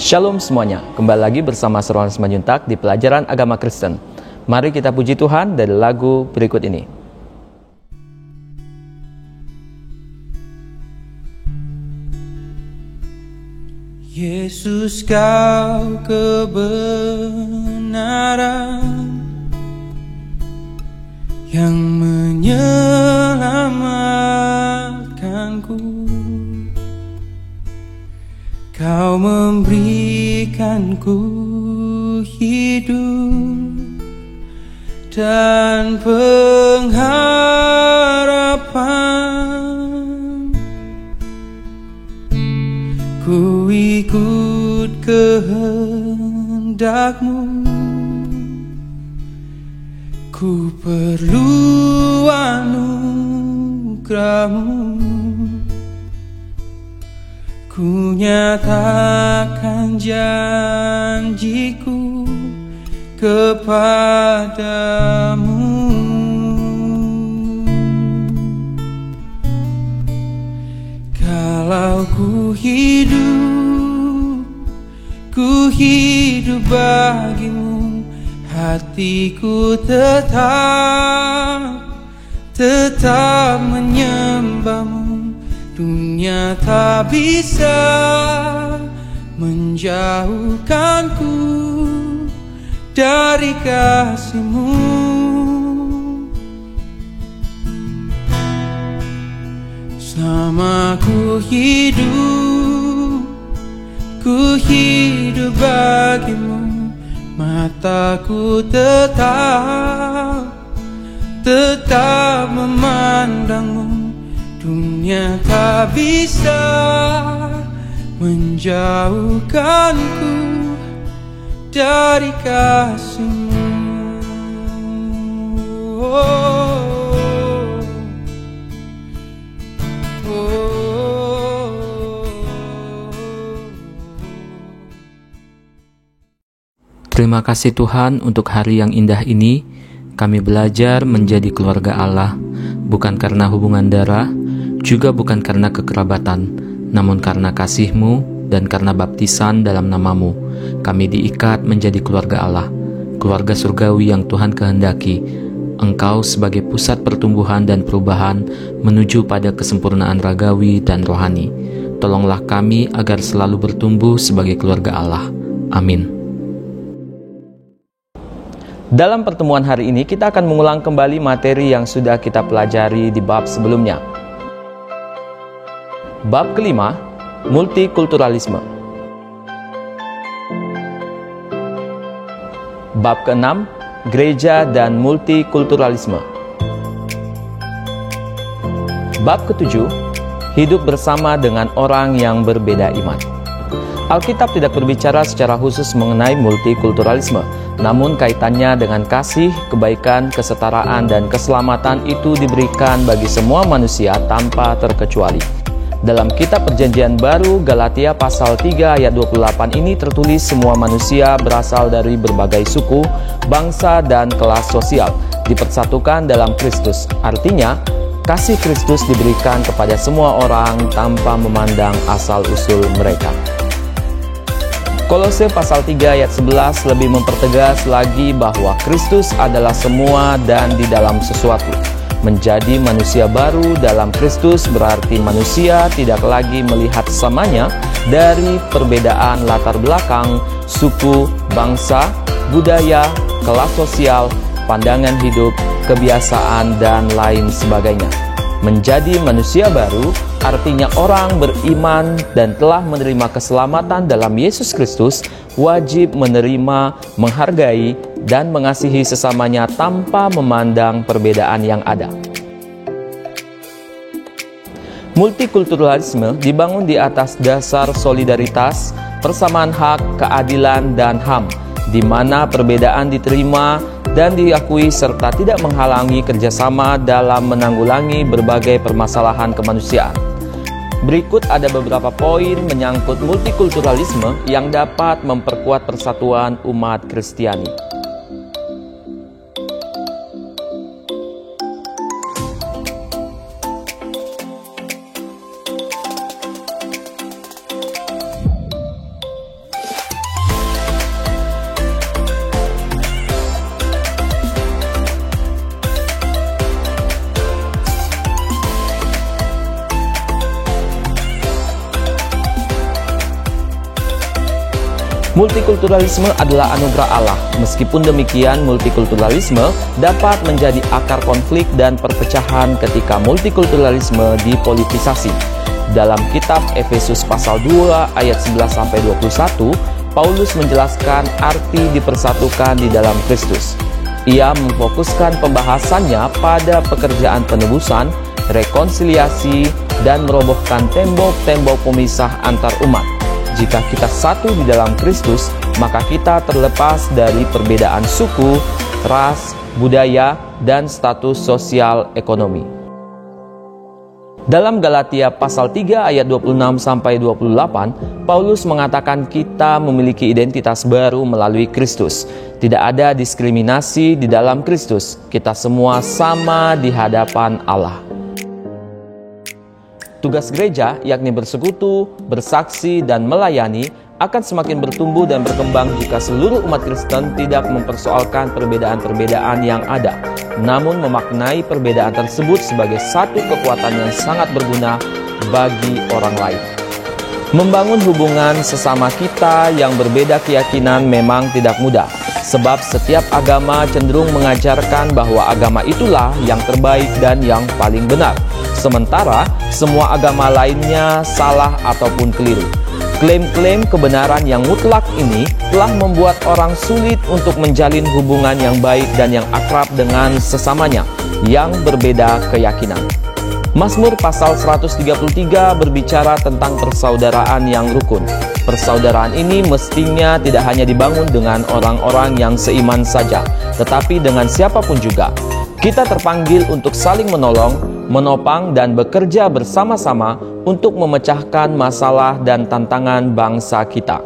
Shalom semuanya, kembali lagi bersama Seruan Simanjuntak di pelajaran agama Kristen. Mari kita puji Tuhan dari lagu berikut ini. Yesus, kau kebenaran yang menyelamatkanku. Kau memberikanku hidup dan pengharapan. Ku ikut kehendak-Mu, ku perlu anugerah-Mu. Ku nyatakan janjiku kepadamu. Kalau ku hidup bagimu, hatiku tetap menyembah-Mu. Dunia tak bisa menjauhkanku dari kasih-Mu. Selama ku hidup bagimu, mataku tetap memandang-Mu. Dunia tak bisa menjauhkanku dari kasih-Mu. Terima kasih Tuhan untuk hari yang indah ini. Kami belajar menjadi keluarga Allah, bukan karena hubungan darah, juga bukan karena kekerabatan, namun karena kasih-Mu dan karena baptisan dalam nama-Mu. Kami diikat menjadi keluarga Allah, keluarga surgawi yang Tuhan kehendaki. Engkau sebagai pusat pertumbuhan dan perubahan menuju pada kesempurnaan ragawi dan rohani. Tolonglah kami agar selalu bertumbuh sebagai keluarga Allah. Amin. Dalam pertemuan hari ini kita akan mengulang kembali materi yang sudah kita pelajari di bab sebelumnya. Bab kelima, multikulturalisme. Bab keenam, gereja dan multikulturalisme. Bab ketujuh, hidup bersama dengan orang yang berbeda iman. Alkitab tidak berbicara secara khusus mengenai multikulturalisme, namun kaitannya dengan kasih, kebaikan, kesetaraan, dan keselamatan itu diberikan bagi semua manusia tanpa terkecuali. Dalam kitab Perjanjian Baru, Galatia pasal 3 ayat 28 ini tertulis semua manusia berasal dari berbagai suku, bangsa, dan kelas sosial, dipersatukan dalam Kristus. Artinya, kasih Kristus diberikan kepada semua orang tanpa memandang asal-usul mereka. Kolose pasal 3 ayat 11 lebih mempertegas lagi bahwa Kristus adalah semua dan di dalam sesuatu. Menjadi manusia baru dalam Kristus berarti manusia tidak lagi melihat samanya dari perbedaan latar belakang, suku, bangsa, budaya, kelas sosial, pandangan hidup, kebiasaan, dan lain sebagainya. Menjadi manusia baru artinya orang beriman dan telah menerima keselamatan dalam Yesus Kristus wajib menerima, menghargai, dan mengasihi sesamanya tanpa memandang perbedaan yang ada. Multikulturalisme dibangun di atas dasar solidaritas, persamaan hak, keadilan, dan HAM, di mana perbedaan diterima dan diakui serta tidak menghalangi kerjasama dalam menanggulangi berbagai permasalahan kemanusiaan. Berikut ada beberapa poin menyangkut multikulturalisme yang dapat memperkuat persatuan umat Kristiani. Multikulturalisme adalah anugerah Allah. Meskipun demikian, multikulturalisme dapat menjadi akar konflik dan perpecahan ketika multikulturalisme dipolitisasi. Dalam kitab Efesus pasal 2 ayat 11-21, Paulus menjelaskan arti dipersatukan di dalam Kristus. Ia memfokuskan pembahasannya pada pekerjaan penebusan, rekonsiliasi, dan merobohkan tembok-tembok pemisah antar umat. Jika kita satu di dalam Kristus, maka kita terlepas dari perbedaan suku, ras, budaya, dan status sosial ekonomi. Dalam Galatia pasal 3 ayat 26-28, Paulus mengatakan kita memiliki identitas baru melalui Kristus. Tidak ada diskriminasi di dalam Kristus. Kita semua sama di hadapan Allah. Tugas gereja, yakni bersekutu, bersaksi, dan melayani, akan semakin bertumbuh dan berkembang jika seluruh umat Kristen tidak mempersoalkan perbedaan-perbedaan yang ada, namun memaknai perbedaan tersebut sebagai satu kekuatan yang sangat berguna bagi orang lain. Membangun hubungan sesama kita yang berbeda keyakinan memang tidak mudah, sebab setiap agama cenderung mengajarkan bahwa agama itulah yang terbaik dan yang paling benar. Sementara semua agama lainnya salah ataupun keliru. Klaim-klaim kebenaran yang mutlak ini telah membuat orang sulit untuk menjalin hubungan yang baik dan yang akrab dengan sesamanya yang berbeda keyakinan. Mazmur pasal 133 berbicara tentang persaudaraan yang rukun. Persaudaraan ini mestinya tidak hanya dibangun dengan orang-orang yang seiman saja, tetapi dengan siapapun juga. Kita terpanggil untuk saling menolong, menopang, dan bekerja bersama-sama untuk memecahkan masalah dan tantangan bangsa kita.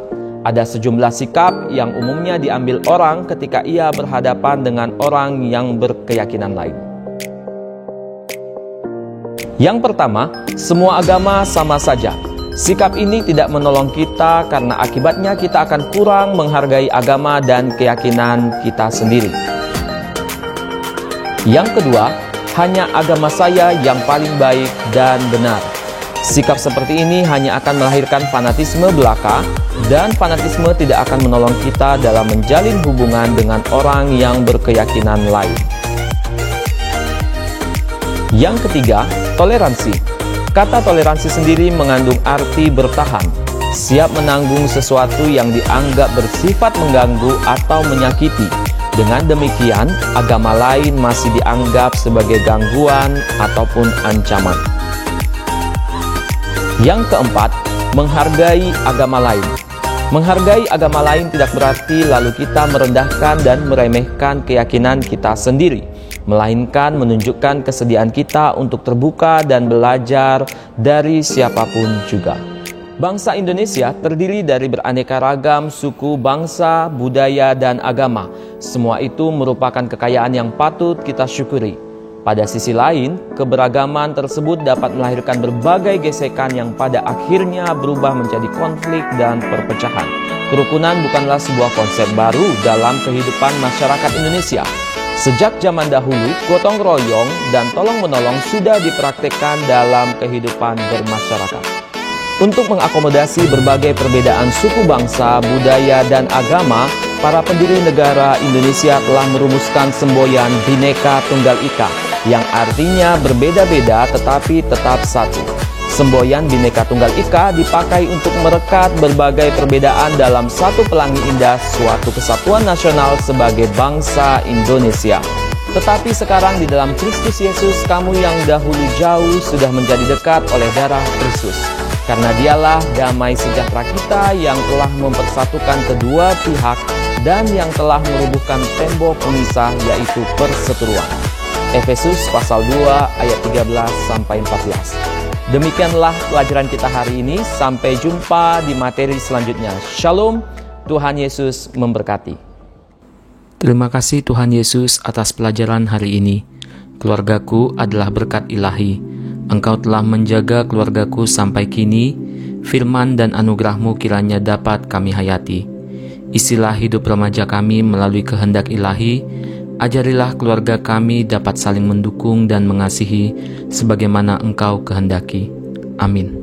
Ada sejumlah sikap yang umumnya diambil orang ketika ia berhadapan dengan orang yang berkeyakinan lain. Yang pertama, semua agama sama saja. Sikap ini tidak menolong kita karena akibatnya kita akan kurang menghargai agama dan keyakinan kita sendiri. Yang kedua, hanya agama saya yang paling baik dan benar. Sikap seperti ini hanya akan melahirkan fanatisme belaka, dan fanatisme tidak akan menolong kita dalam menjalin hubungan dengan orang yang berkeyakinan lain. Yang ketiga, toleransi. Kata toleransi sendiri mengandung arti bertahan, siap menanggung sesuatu yang dianggap bersifat mengganggu atau menyakiti. Dengan demikian, agama lain masih dianggap sebagai gangguan ataupun ancaman. Yang keempat, menghargai agama lain. Menghargai agama lain tidak berarti lalu kita merendahkan dan meremehkan keyakinan kita sendiri, melainkan menunjukkan kesediaan kita untuk terbuka dan belajar dari siapapun juga. Bangsa Indonesia terdiri dari beraneka ragam suku, bangsa, budaya, dan agama. Semua itu merupakan kekayaan yang patut kita syukuri. Pada sisi lain, keberagaman tersebut dapat melahirkan berbagai gesekan yang pada akhirnya berubah menjadi konflik dan perpecahan. Kerukunan bukanlah sebuah konsep baru dalam kehidupan masyarakat Indonesia. Sejak zaman dahulu, gotong royong dan tolong-menolong sudah dipraktikkan dalam kehidupan bermasyarakat. Untuk mengakomodasi berbagai perbedaan suku bangsa, budaya, dan agama, para pendiri negara Indonesia telah merumuskan semboyan Bhinneka Tunggal Ika, yang artinya berbeda-beda tetapi tetap satu. Semboyan Bhinneka Tunggal Ika dipakai untuk merekat berbagai perbedaan dalam satu pelangi indah suatu kesatuan nasional sebagai bangsa Indonesia. Tetapi sekarang di dalam Kristus Yesus, kamu yang dahulu jauh sudah menjadi dekat oleh darah Kristus. Karena dialah damai sejahtera kita yang telah mempersatukan kedua pihak dan yang telah merubuhkan tembok pemisah, yaitu perseteruan. Efesus pasal 2 ayat 13-14. Demikianlah pelajaran kita hari ini. Sampai jumpa di materi selanjutnya. Shalom, Tuhan Yesus memberkati. Terima kasih Tuhan Yesus atas pelajaran hari ini. Keluargaku adalah berkat ilahi. Engkau telah menjaga keluargaku sampai kini. Firman dan anugerah-Mu kiranya dapat kami hayati. Isilah hidup remaja kami melalui kehendak ilahi. Ajarilah keluarga kami dapat saling mendukung dan mengasihi sebagaimana Engkau kehendaki. Amin.